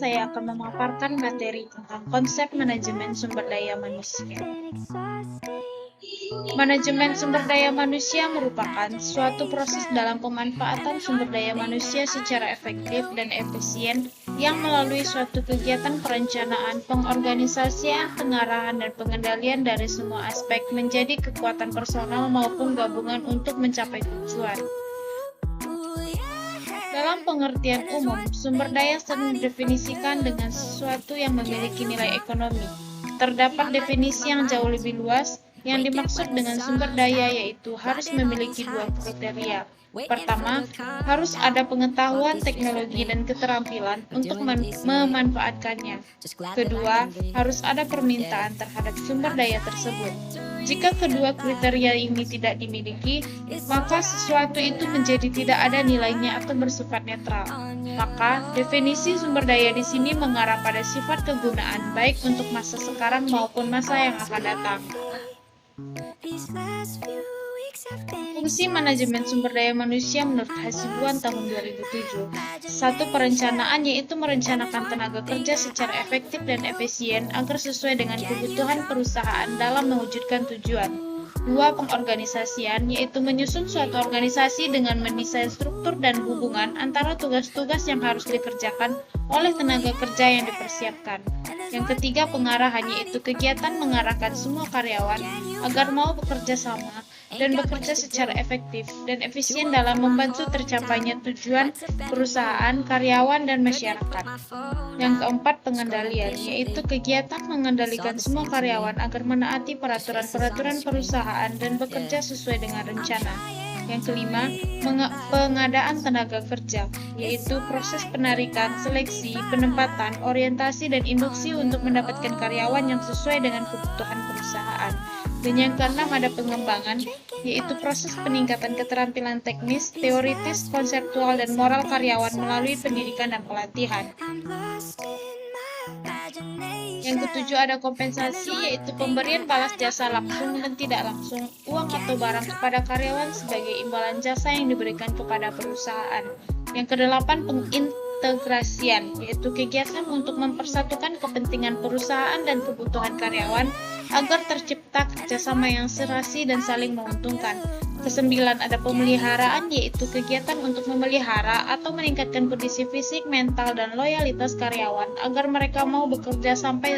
saya akan memaparkan materi tentang konsep manajemen sumber daya manusia. Manajemen sumber daya manusia merupakan suatu proses dalam pemanfaatan sumber daya manusia secara efektif dan efisien yang melalui suatu kegiatan perencanaan, pengorganisasian, pengarahan, dan pengendalian dari semua aspek menjadi kekuatan personal maupun gabungan untuk mencapai tujuan. Dalam pengertian umum, sumber daya sering didefinisikan dengan sesuatu yang memiliki nilai ekonomi. Terdapat definisi yang jauh lebih luas. Yang dimaksud dengan sumber daya yaitu harus memiliki dua kriteria. Pertama, harus ada pengetahuan, teknologi, dan keterampilan untuk memanfaatkannya. Kedua, harus ada permintaan terhadap sumber daya tersebut. Jika kedua kriteria ini tidak dimiliki, maka sesuatu itu menjadi tidak ada nilainya atau bersifat netral. Maka, definisi sumber daya di sini mengarah pada sifat kegunaan baik untuk masa sekarang maupun masa yang akan datang. Fungsi manajemen sumber daya manusia menurut Hasibuan tahun 2007. Satu, perencanaan, yaitu merencanakan tenaga kerja secara efektif dan efisien agar sesuai dengan kebutuhan perusahaan dalam mewujudkan tujuan. Dua, pengorganisasian, yaitu menyusun suatu organisasi dengan mendesain struktur dan hubungan antara tugas-tugas yang harus dikerjakan oleh tenaga kerja yang dipersiapkan. Yang ketiga, pengarahan, yaitu kegiatan mengarahkan semua karyawan agar mau bekerja sama dan bekerja secara efektif dan efisien dalam membantu tercapainya tujuan perusahaan, karyawan, dan masyarakat. Yang keempat, pengendalian, yaitu kegiatan mengendalikan semua karyawan agar menaati peraturan-peraturan perusahaan dan bekerja sesuai dengan rencana. Yang kelima, pengadaan tenaga kerja, yaitu proses penarikan, seleksi, penempatan, orientasi, dan induksi untuk mendapatkan karyawan yang sesuai dengan kebutuhan perusahaan. Dan yang keenam, ada pengembangan, yaitu proses peningkatan keterampilan teknis, teoritis, konseptual, dan moral karyawan melalui pendidikan dan pelatihan. Yang ketujuh, ada kompensasi, yaitu pemberian balas jasa langsung dan tidak langsung, uang atau barang kepada karyawan sebagai imbalan jasa yang diberikan kepada perusahaan. Yang kedelapan, pengintegrasian, yaitu kegiatan untuk mempersatukan kepentingan perusahaan dan kebutuhan karyawan agar tercipta kerjasama yang serasi dan saling menguntungkan. Kesembilan, ada pemeliharaan, yaitu kegiatan untuk memelihara atau meningkatkan kondisi fisik, mental, dan loyalitas karyawan agar mereka mau bekerja sampai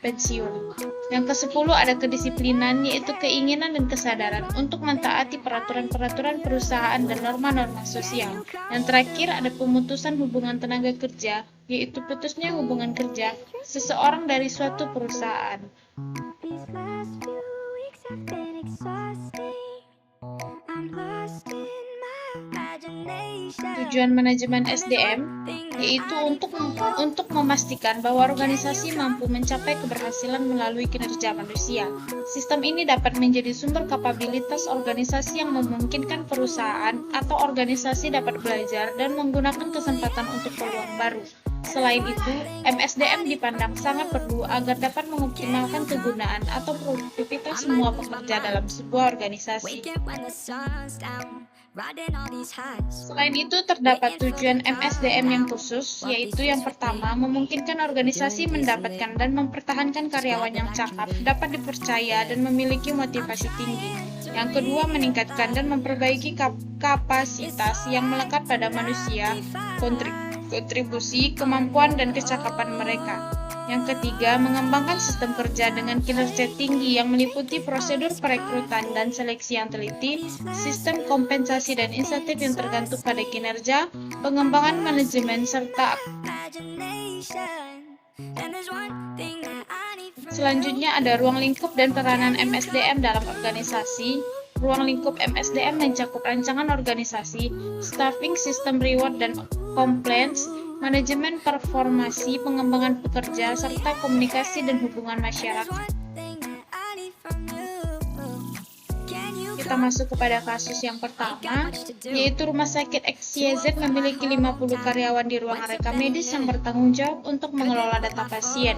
pensiun. Yang kesepuluh, ada kedisiplinan, yaitu keinginan dan kesadaran untuk mentaati peraturan-peraturan perusahaan dan norma-norma sosial. Yang terakhir, ada pemutusan hubungan tenaga kerja, yaitu putusnya hubungan kerja seseorang dari suatu perusahaan. Tujuan manajemen SDM yaitu untuk memastikan bahwa organisasi mampu mencapai keberhasilan melalui kinerja manusia. Sistem ini dapat menjadi sumber kapabilitas organisasi yang memungkinkan perusahaan atau organisasi dapat belajar dan menggunakan kesempatan untuk peluang baru. Selain itu, MSDM dipandang sangat perlu agar dapat mengoptimalkan kegunaan atau produktivitas semua pekerja dalam sebuah organisasi. Selain itu, terdapat tujuan MSDM yang khusus, yaitu yang pertama, memungkinkan organisasi mendapatkan dan mempertahankan karyawan yang cakap, dapat dipercaya, dan memiliki motivasi tinggi. Yang kedua, meningkatkan dan memperbaiki kapasitas yang melekat pada manusia, kontribusi, kemampuan, dan kecakapan mereka. Yang ketiga, mengembangkan sistem kerja dengan kinerja tinggi yang meliputi prosedur perekrutan dan seleksi yang teliti, sistem kompensasi dan insentif yang tergantung pada kinerja, pengembangan manajemen, serta selanjutnya ada ruang lingkup dan peranan MSDM dalam organisasi. Ruang lingkup MSDM mencakup rancangan organisasi, staffing, sistem reward dan compliance, manajemen performasi, pengembangan pekerja, serta komunikasi dan hubungan masyarakat. Kita masuk kepada kasus yang pertama, yaitu Rumah Sakit XYZ memiliki 50 karyawan di ruang reka medis yang bertanggung jawab untuk mengelola data pasien.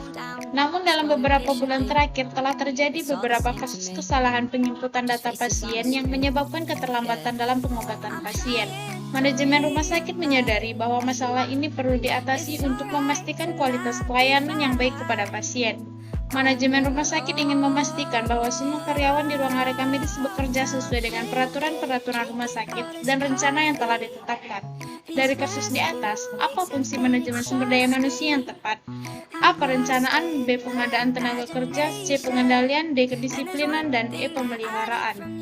Namun dalam beberapa bulan terakhir telah terjadi beberapa kasus kesalahan penginputan data pasien yang menyebabkan keterlambatan dalam pengobatan pasien. Manajemen rumah sakit menyadari bahwa masalah ini perlu diatasi untuk memastikan kualitas pelayanan yang baik kepada pasien. Manajemen rumah sakit ingin memastikan bahwa semua karyawan di ruang reka medis bekerja sesuai dengan peraturan-peraturan rumah sakit dan rencana yang telah ditetapkan. Dari kasus di atas, apa fungsi manajemen sumber daya manusia yang tepat? A. Perencanaan, B. Pengadaan tenaga kerja, C. Pengendalian, D. Kedisiplinan, dan E. Pemeliharaan.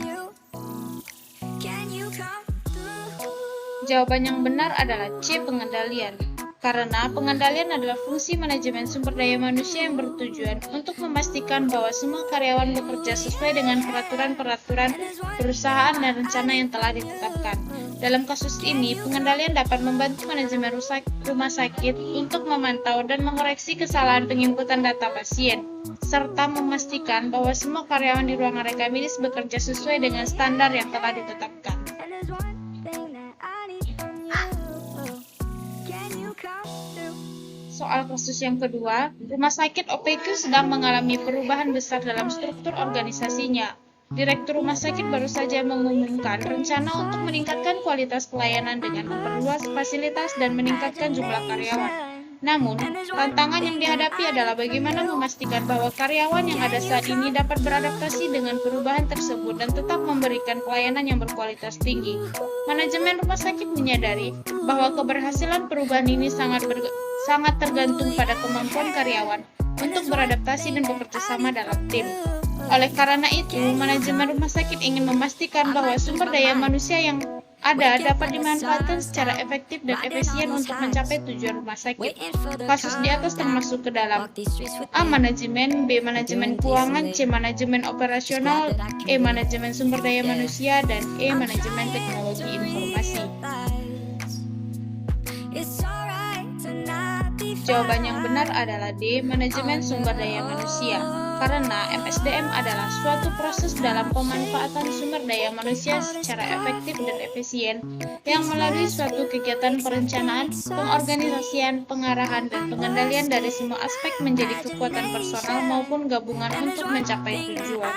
Jawaban yang benar adalah C. Pengendalian. Karena pengendalian adalah fungsi manajemen sumber daya manusia yang bertujuan untuk memastikan bahwa semua karyawan bekerja sesuai dengan peraturan-peraturan perusahaan dan rencana yang telah ditetapkan. Dalam kasus ini, pengendalian dapat membantu manajemen rumah sakit untuk memantau dan mengoreksi kesalahan penginputan data pasien, serta memastikan bahwa semua karyawan di ruangan reka medis bekerja sesuai dengan standar yang telah ditetapkan. Soal kasus yang kedua, Rumah Sakit OPQ sedang mengalami perubahan besar dalam struktur organisasinya. Direktur rumah sakit baru saja mengumumkan rencana untuk meningkatkan kualitas pelayanan dengan memperluas fasilitas dan meningkatkan jumlah karyawan. Namun, tantangan yang dihadapi adalah bagaimana memastikan bahwa karyawan yang ada saat ini dapat beradaptasi dengan perubahan tersebut dan tetap memberikan pelayanan yang berkualitas tinggi. Manajemen rumah sakit menyadari bahwa keberhasilan perubahan ini sangat tergantung pada kemampuan karyawan untuk beradaptasi dan bekerja sama dalam tim. Oleh karena itu, manajemen rumah sakit ingin memastikan bahwa sumber daya manusia yang ada dapat dimanfaatkan secara efektif dan efisien untuk mencapai tujuan rumah sakit. Kasus di atas termasuk ke dalam A. Manajemen, B. Manajemen keuangan, C. Manajemen operasional, E. Manajemen sumber daya manusia, dan E. Manajemen teknologi informasi. Jawaban yang benar adalah D. Manajemen sumber daya manusia. Karena MSDM adalah suatu proses dalam pemanfaatan sumber daya manusia secara efektif dan efisien yang melalui suatu kegiatan perencanaan, pengorganisasian, pengarahan, dan pengendalian dari semua aspek menjadi kekuatan personal maupun gabungan untuk mencapai tujuan.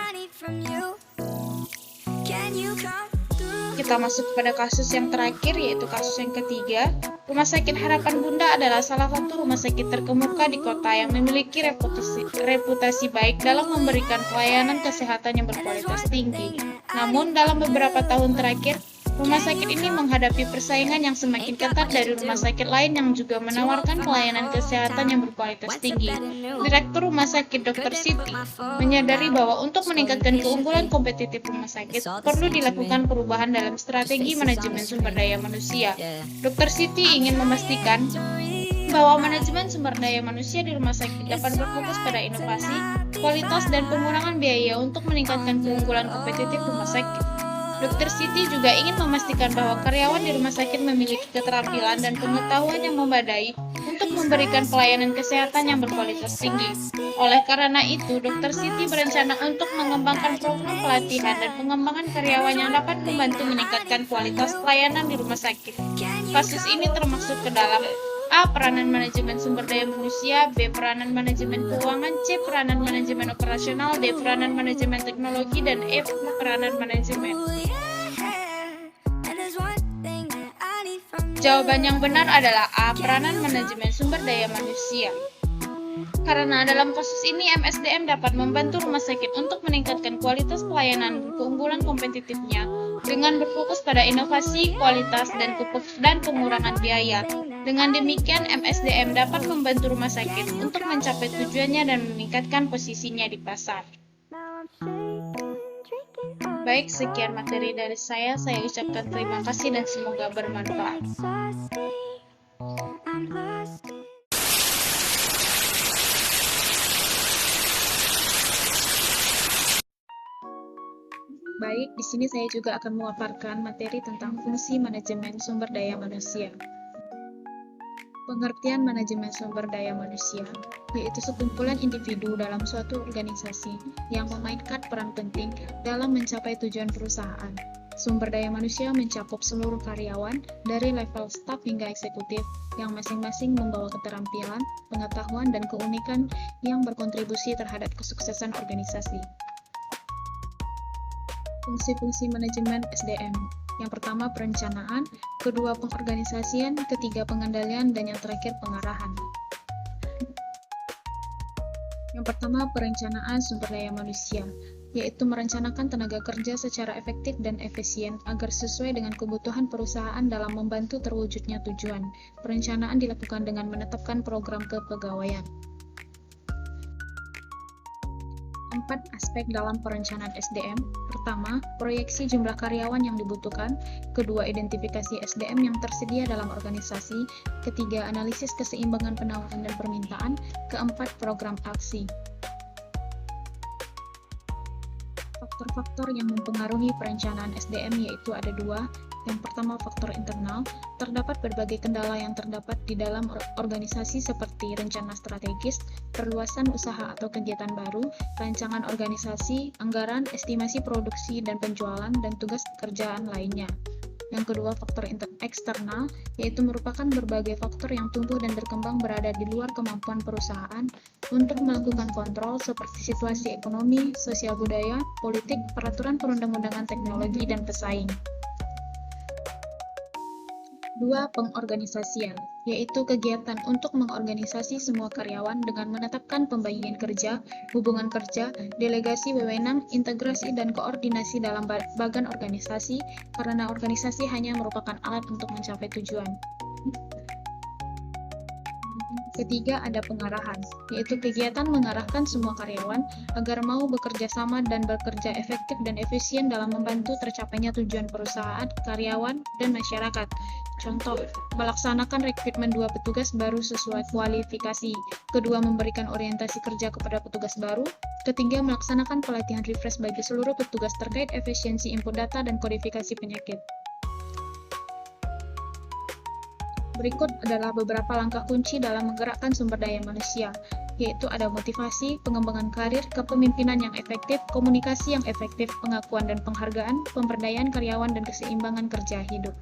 Kita masuk kepada kasus yang terakhir, yaitu kasus yang ketiga. Rumah Sakit Harapan Bunda adalah salah satu rumah sakit terkemuka di kota yang memiliki reputasi baik dalam memberikan pelayanan kesehatan yang berkualitas tinggi. Namun, dalam beberapa tahun terakhir, rumah sakit ini menghadapi persaingan yang semakin ketat dari rumah sakit lain yang juga menawarkan pelayanan kesehatan yang berkualitas tinggi. Direktur Rumah Sakit Dr. Siti menyadari bahwa untuk meningkatkan keunggulan kompetitif rumah sakit, perlu dilakukan perubahan dalam strategi manajemen sumber daya manusia. Dr. Siti ingin memastikan bahwa manajemen sumber daya manusia di rumah sakit dapat berfokus pada inovasi, kualitas, dan pengurangan biaya untuk meningkatkan keunggulan kompetitif rumah sakit. Dr. Siti juga ingin memastikan bahwa karyawan di rumah sakit memiliki keterampilan dan pengetahuan yang memadai untuk memberikan pelayanan kesehatan yang berkualitas tinggi. Oleh karena itu, Dr. Siti berencana untuk mengembangkan program pelatihan dan pengembangan karyawan yang dapat membantu meningkatkan kualitas pelayanan di rumah sakit. Kasus ini termasuk ke dalam A. Peranan manajemen sumber daya manusia, B. Peranan manajemen keuangan, C. Peranan manajemen operasional, D. Peranan manajemen teknologi, dan E. Peranan manajemen. Jawaban yang benar adalah A. Peranan manajemen sumber daya manusia. Karena dalam kasus ini MSDM dapat membantu rumah sakit untuk meningkatkan kualitas pelayanan dan keunggulan kompetitifnya dengan berfokus pada inovasi, kualitas, dan pengurangan biaya. Dengan demikian, MSDM dapat membantu rumah sakit untuk mencapai tujuannya dan meningkatkan posisinya di pasar. Baik, sekian materi dari saya ucapkan terima kasih dan semoga bermanfaat. Baik, di sini saya juga akan memaparkan materi tentang fungsi manajemen sumber daya manusia. Pengertian manajemen sumber daya manusia yaitu sekumpulan individu dalam suatu organisasi yang memainkan peran penting dalam mencapai tujuan perusahaan. Sumber daya manusia mencakup seluruh karyawan dari level staf hingga eksekutif yang masing-masing membawa keterampilan, pengetahuan, dan keunikan yang berkontribusi terhadap kesuksesan organisasi. Fungsi-fungsi manajemen SDM. Yang pertama perencanaan, kedua pengorganisasian, ketiga pengendalian, dan yang terakhir pengarahan. Yang pertama perencanaan sumber daya manusia, yaitu merencanakan tenaga kerja secara efektif dan efisien agar sesuai dengan kebutuhan perusahaan dalam membantu terwujudnya tujuan. Perencanaan dilakukan dengan menetapkan program kepegawaian. 4 aspek dalam perencanaan SDM. Pertama, proyeksi jumlah karyawan yang dibutuhkan. Kedua, identifikasi SDM yang tersedia dalam organisasi. Ketiga, analisis keseimbangan penawaran dan permintaan. Keempat, program aksi. Faktor-faktor yang mempengaruhi perencanaan SDM yaitu ada dua. Yang pertama, faktor internal. Terdapat berbagai kendala yang terdapat di dalam organisasi seperti rencana strategis, perluasan usaha atau kegiatan baru, rancangan organisasi, anggaran, estimasi produksi dan penjualan, dan tugas kerjaan lainnya. Yang kedua, faktor eksternal, yaitu merupakan berbagai faktor yang tumbuh dan berkembang berada di luar kemampuan perusahaan untuk melakukan kontrol seperti situasi ekonomi, sosial budaya, politik, peraturan perundang-undangan teknologi, dan pesaing. 2. Pengorganisasian, yaitu kegiatan untuk mengorganisasi semua karyawan dengan menetapkan pembagian kerja, hubungan kerja, delegasi wewenang, integrasi dan koordinasi dalam bagan organisasi, karena organisasi hanya merupakan alat untuk mencapai tujuan. Ketiga, ada pengarahan, yaitu kegiatan mengarahkan semua karyawan agar mau bekerja sama dan bekerja efektif dan efisien dalam membantu tercapainya tujuan perusahaan, karyawan, dan masyarakat. Contoh, melaksanakan rekrutmen 2 petugas baru sesuai kualifikasi. Kedua, memberikan orientasi kerja kepada petugas baru. Ketiga, melaksanakan pelatihan refresh bagi seluruh petugas terkait efisiensi input data dan kodifikasi penyakit. Berikut adalah beberapa langkah kunci dalam menggerakkan sumber daya manusia, yaitu ada motivasi, pengembangan karir, kepemimpinan yang efektif, komunikasi yang efektif, pengakuan dan penghargaan, pemberdayaan karyawan, dan keseimbangan kerja hidup.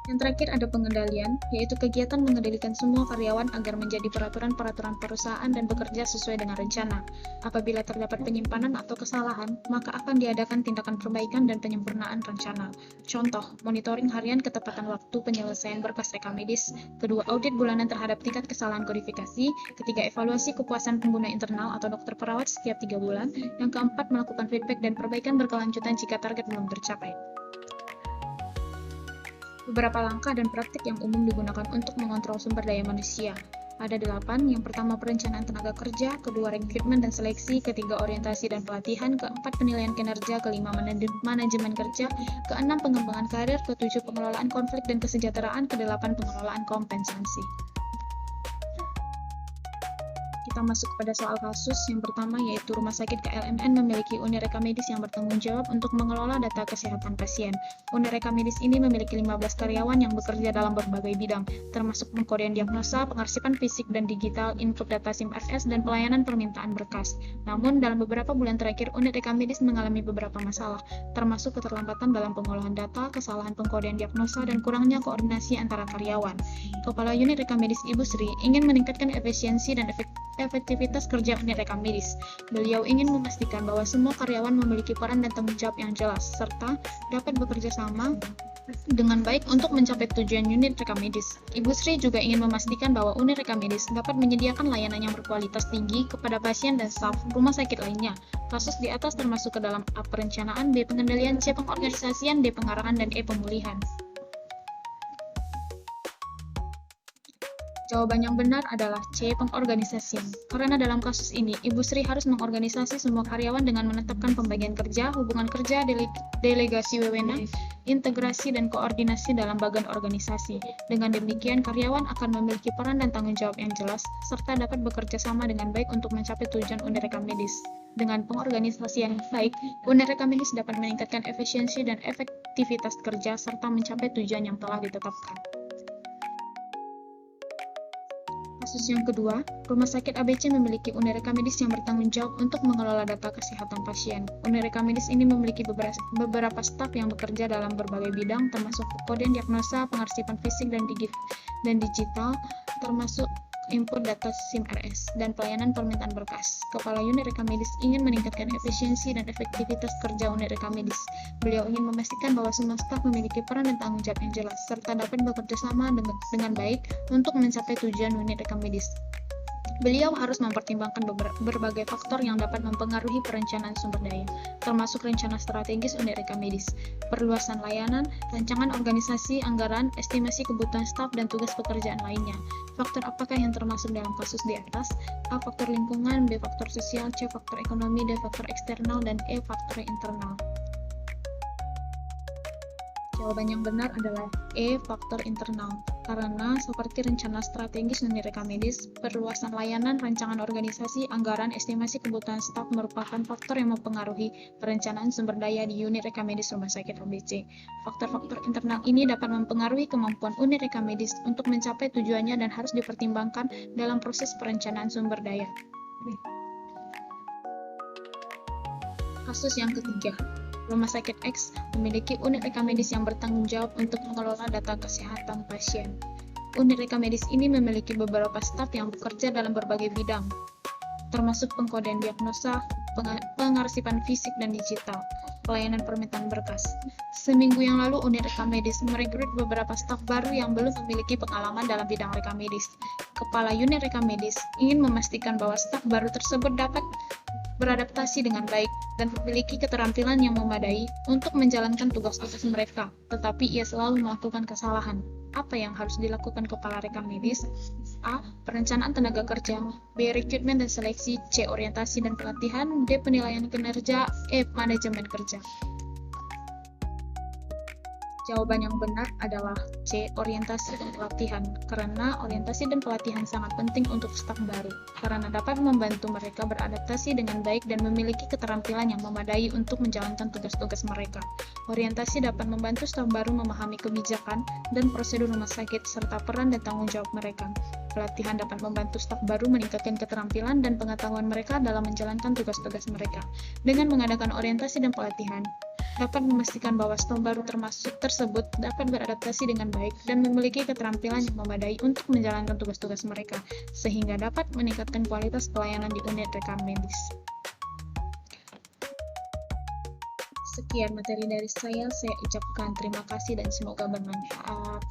Yang terakhir ada pengendalian, yaitu kegiatan mengendalikan semua karyawan agar menjadi peraturan-peraturan perusahaan dan bekerja sesuai dengan rencana. Apabila terdapat penyimpanan atau kesalahan, maka akan diadakan tindakan perbaikan dan penyempurnaan rencana. Contoh, monitoring harian ketepatan waktu penyelesaian berkas rekam medis. Kedua, audit bulanan terhadap tingkat kesalahan kodifikasi. Ketiga, evaluasi kepuasan pengguna internal atau dokter perawat setiap 3 bulan. Yang keempat, melakukan feedback dan perbaikan berkelanjutan jika target belum tercapai. Beberapa langkah dan praktik yang umum digunakan untuk mengontrol sumber daya manusia. Ada 8, yang pertama perencanaan tenaga kerja, kedua rekrutmen dan seleksi, ketiga orientasi dan pelatihan, keempat penilaian kinerja, kelima manajemen kerja, keenam pengembangan karir, ketujuh pengelolaan konflik dan kesejahteraan, kedelapan pengelolaan kompensasi. Kita masuk pada soal kasus yang pertama, yaitu Rumah Sakit KLMN memiliki unit rekam medis yang bertanggung jawab untuk mengelola data kesehatan pasien. Unit rekam medis ini memiliki 15 karyawan yang bekerja dalam berbagai bidang, termasuk pengkodean diagnosa, pengarsipan fisik dan digital, input data SIM-FS, dan pelayanan permintaan berkas. Namun, dalam beberapa bulan terakhir, unit rekam medis mengalami beberapa masalah, termasuk keterlambatan dalam pengolahan data, kesalahan pengkodean diagnosa, dan kurangnya koordinasi antara karyawan. Kepala unit rekam medis Ibu Sri ingin meningkatkan efisiensi dan efektivitas kerja unit rekam medis. Beliau ingin memastikan bahwa semua karyawan memiliki peran dan tanggung jawab yang jelas, serta dapat bekerja sama dengan baik untuk mencapai tujuan unit rekam medis. Ibu Sri juga ingin memastikan bahwa unit rekam medis dapat menyediakan layanan yang berkualitas tinggi kepada pasien dan staf rumah sakit lainnya. Kasus di atas termasuk ke dalam A. Perencanaan, B. Pengendalian, C. Pengorganisasian, D. Pengarahan, dan E. Pemulihan. Jawaban yang benar adalah C. Pengorganisasian. Karena dalam kasus ini, Ibu Sri harus mengorganisasi semua karyawan dengan menetapkan pembagian kerja, hubungan kerja, delegasi wewenang, integrasi, dan koordinasi dalam bagian organisasi. Dengan demikian, karyawan akan memiliki peran dan tanggung jawab yang jelas, serta dapat bekerja sama dengan baik untuk mencapai tujuan unit rekam medis. Dengan pengorganisasian baik, unit rekam medis dapat meningkatkan efisiensi dan efektivitas kerja, serta mencapai tujuan yang telah ditetapkan. Kasus yang kedua, Rumah Sakit ABC memiliki unit rekam medis yang bertanggung jawab untuk mengelola data kesehatan pasien. Unit rekam medis ini memiliki beberapa staf yang bekerja dalam berbagai bidang, termasuk pengkodean diagnosa, pengarsipan fisik dan digital, termasuk input data SIM RS, dan pelayanan permintaan berkas. Kepala Unit Rekam Medis ingin meningkatkan efisiensi dan efektivitas kerja unit rekam medis. Beliau ingin memastikan bahwa semua staf memiliki peran dan tanggung jawab yang jelas, serta dapat bekerja sama dengan baik untuk mencapai tujuan unit rekam medis. Beliau harus mempertimbangkan berbagai faktor yang dapat mempengaruhi perencanaan sumber daya, termasuk rencana strategis unit rekam medis, perluasan layanan, rancangan organisasi, anggaran, estimasi kebutuhan staf, dan tugas pekerjaan lainnya. Faktor apakah yang termasuk dalam kasus di atas? A. Faktor lingkungan, B. Faktor sosial, C. Faktor ekonomi, D. Faktor eksternal, dan E. Faktor internal. Jawaban yang benar adalah E. Faktor internal. Karena seperti rencana strategis unit rekam medis, perluasan layanan, rancangan organisasi, anggaran, estimasi kebutuhan staf merupakan faktor yang mempengaruhi perencanaan sumber daya di unit rekam medis rumah sakit ABC. Faktor-faktor internal ini dapat mempengaruhi kemampuan unit rekam medis untuk mencapai tujuannya dan harus dipertimbangkan dalam proses perencanaan sumber daya. Kasus yang ketiga. Rumah sakit X memiliki unit rekam medis yang bertanggung jawab untuk mengelola data kesehatan pasien. Unit rekam medis ini memiliki beberapa staf yang bekerja dalam berbagai bidang, termasuk pengkodean diagnosa, pengarsipan fisik dan digital, pelayanan permintaan berkas. Seminggu yang lalu, unit rekam medis merekrut beberapa staf baru yang belum memiliki pengalaman dalam bidang rekam medis. Kepala unit rekam medis ingin memastikan bahwa staf baru tersebut dapat beradaptasi dengan baik dan memiliki keterampilan yang memadai untuk menjalankan tugas-tugas mereka, tetapi ia selalu melakukan kesalahan. Apa yang harus dilakukan kepala rekam medis? A. Perencanaan tenaga kerja, B. Rekrutmen dan seleksi, C. Orientasi dan pelatihan, D. Penilaian kinerja, E. Manajemen kerja. Jawaban yang benar adalah C. Orientasi dan pelatihan, karena orientasi dan pelatihan sangat penting untuk staf baru, karena dapat membantu mereka beradaptasi dengan baik dan memiliki keterampilan yang memadai untuk menjalankan tugas-tugas mereka. Orientasi dapat membantu staf baru memahami kebijakan dan prosedur rumah sakit, serta peran dan tanggung jawab mereka. Pelatihan dapat membantu staf baru meningkatkan keterampilan dan pengetahuan mereka dalam menjalankan tugas-tugas mereka. Dengan mengadakan orientasi dan pelatihan, dapat memastikan bahwa staf baru tersebut dapat beradaptasi dengan baik dan memiliki keterampilan yang memadai untuk menjalankan tugas-tugas mereka, sehingga dapat meningkatkan kualitas pelayanan di unit rekam medis. Sekian materi dari saya ucapkan terima kasih dan semoga bermanfaat.